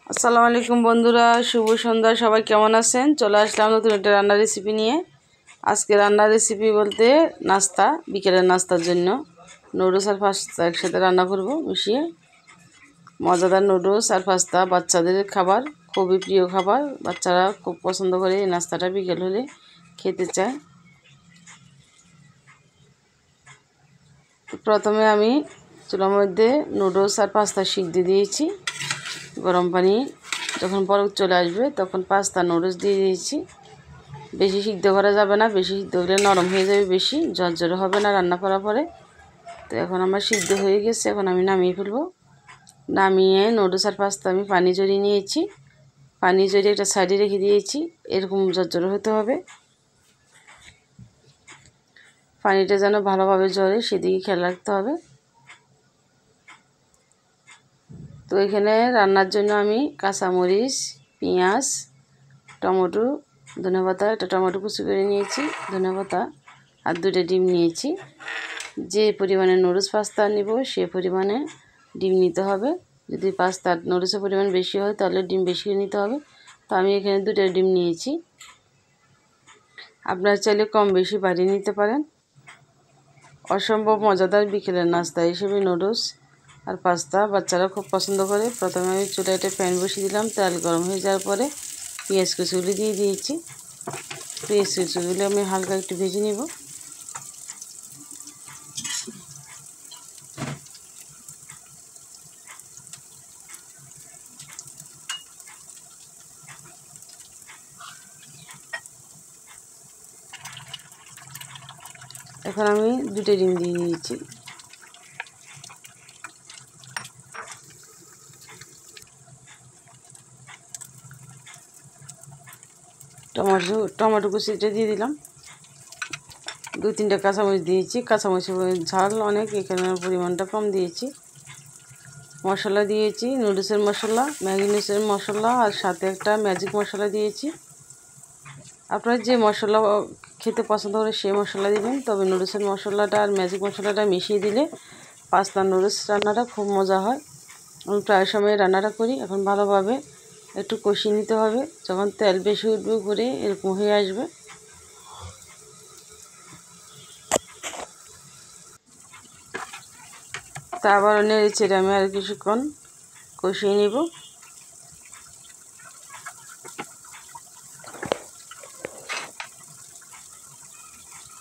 আসসালামু আলাইকুম বন্ধুরা, শুভ সন্ধ্যা। সবাই কেমন আছেন? চলে আসলাম নতুন একটা রান্নার রেসিপি নিয়ে। আজকে রান্নার রেসিপি বলতে নাস্তা, বিকেলের নাস্তার জন্য নুডলস আর পাস্তা একসাথে রান্না করব মিশিয়ে। মজাদার নুডলস আর পাস্তা বাচ্চাদের খাবার, খুবই প্রিয় খাবার। বাচ্চারা খুব পছন্দ করে এই নাস্তাটা, বিকেল হলে খেতে চায়। প্রথমে আমি চুলার মধ্যে নুডলস আর পাস্তা সিদ্ধ দিয়েছি। গরম পানি যখন বরফ চলে আসবে তখন পাস্তা নুডলস দিয়ে দিয়েছি। বেশি সিদ্ধ করা যাবে না, বেশি সিদ্ধ হলে নরম হয়ে যাবে, বেশি ঝরঝরে হবে না রান্না করার পরে। তো এখন আমার সিদ্ধ হয়ে গেছে, এখন আমি নামিয়ে ফেলবো। নামিয়ে নুডলস আর পাস্তা আমি পানি ঝরিয়ে নিয়েছি। পানি ঝরিয়ে একটা সাইডে রেখে দিয়েছি। এরকম ঝরঝরে হতে হবে, পানিটা যেন ভালোভাবে ঝরে সেদিকে খেয়াল রাখতে হবে। তো এখানে রান্নার জন্য আমি কাঁচামরিচ, পেঁয়াজ, টমেটো, ধনেপাতা, একটা টমেটো কুচি করে নিয়েছি, ধনেপাতা আর 2টা ডিম নিয়েছি। যে পরিমাণে নুডলস পাস্তা নিব সে পরিমাণে ডিম নিতে হবে। যদি পাস্তা নুডলসের পরিমাণ বেশি হয় তাহলে ডিম বেশি নিতে হবে। তো আমি এখানে 2টা ডিম নিয়েছি। আপনারা চাইলে কম বেশি বাড়িয়ে নিতে পারেন। অসম্ভব মজাদার বিকেলের নাস্তা হিসেবে নুডলস আর পাস্তা বাচ্চারা খুব পছন্দ করে। প্রথমে আমি চুলায় একটা প্যান বসিয়ে দিলাম। তেল গরম হয়ে যাওয়ার পরে পেঁয়াজ কুচিগুলি দিয়ে দিয়েছি। পেঁয়াজ কুচিগুলি আমি হালকা একটু ভেজে নিব। এখন আমি 2টা ডিম দিয়ে দিয়েছি। টমেটো কুচিটা দিয়ে দিলাম। 2-3টা কাঁচামরিচ দিয়েছি। কাঁচামরিচের ঝাল অনেক, এখানে পরিমাণটা কম দিয়েছি। মশলা দিয়েছি নুডলসের মশলা, ম্যাগিনেশনের মশলা আর সাথে একটা ম্যাজিক মশলা দিয়েছি। আপনারা যে মশলা খেতে পছন্দ করে সেই মশলা দিবেন, তবে নুডলসের মশলাটা আর ম্যাজিক মশলাটা মিশিয়ে দিলে পাস্তা নুডলস রান্নাটা খুব মজা হয়। আমি প্রায় সময় রান্নাটা করি। এখন ভালোভাবে একটু কষিয়ে নিতে হবে। যখন তেল বেশি উঠবে উপরে এরকম হয়ে আসবে, তা আবার নেড়ে চেড়ে আমি আর কিছুক্ষণ কষিয়ে নিব।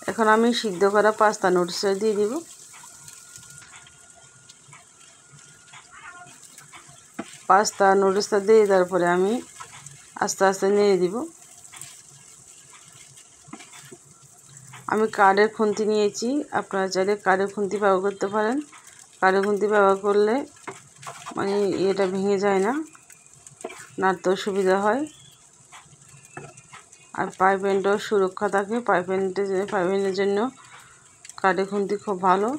এখন আমি সিদ্ধ করা পাস্তা নুডলসটা দিয়ে দিব। পাস্তা নুডলসটা দিয়ে তারপরে আমি আস্তে আস্তে নেড়ে দিব। আমি কাঠের খুন্তি নিয়েছি, আপনারা চাইলে কাঠের খুন্তি ব্যবহার করতে পারেন। কাঠের খুন্তি ব্যবহার করলে মানে এটা ভেঙে যায় না, নাড়তেও সুবিধা হয়। আর পাইপেনটাও সুরক্ষা থাকে। পাইপেনের জন্য কাঠের খুন্তি খুব ভালো।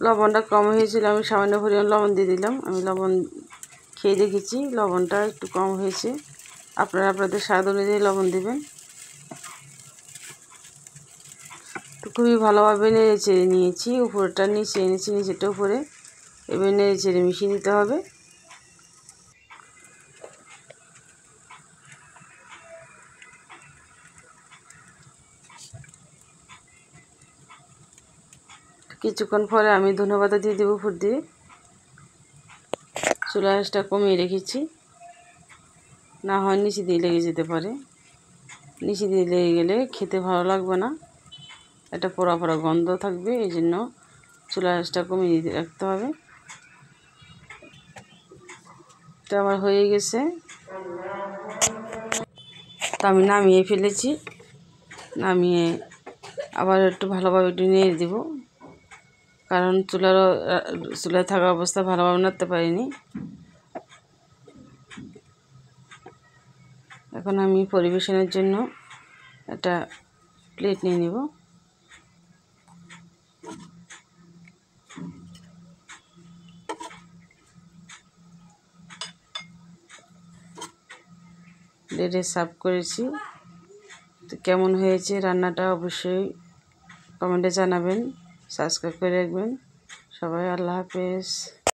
লবণটা কম হয়েছিল, আমি সামান্য পরিমাণ লবণ দিয়ে দিলাম। আমি লবণ খেয়ে দেখেছি, লবণটা একটু কম হয়েছে। আপনারা আপনাদের স্বাদ অনুযায়ী লবণ দেবেন। তো খুবই ভালোভাবে নেড়ে চেড়ে নিয়েছি। উপরটা নিচে এনেছি, নিচেটা উপরে, এবার নেড়ে চেড়ে মিশিয়ে দিতে হবে। কিছুক্ষণ পরে আমি ধনেপাতা দিয়ে দেবো উপর দিয়ে। চুলার আঁচটা কমিয়ে রেখেছি, না হয় নিচে দিয়ে লেগে যেতে পারে। নিচে দিয়ে লেগে গেলে খেতে ভালো লাগবে না, একটা পোড়া পোড়া গন্ধ থাকবে। এই জন্য চুলার আঁচটা কমিয়ে রাখতে হবে। এটা আমার হয়ে গেছে, তো আমি নামিয়ে ফেলেছি। নামিয়ে আবার একটু ভালোভাবে একটু নেড়ে দেবো, কারণ চুলায় থাকা অবস্থা ভালোভাবে নাড়তে পারিনি। এখন আমি পরিবেশনের জন্য একটা প্লেট নিয়ে নেব। প্লেটে সার্ভ করেছি। তো কেমন হয়েছে রান্নাটা অবশ্যই কমেন্টে জানাবেন, সাবস্ক্রাইব করে রাখবেন। সবাই আল্লাহ হাফেজ।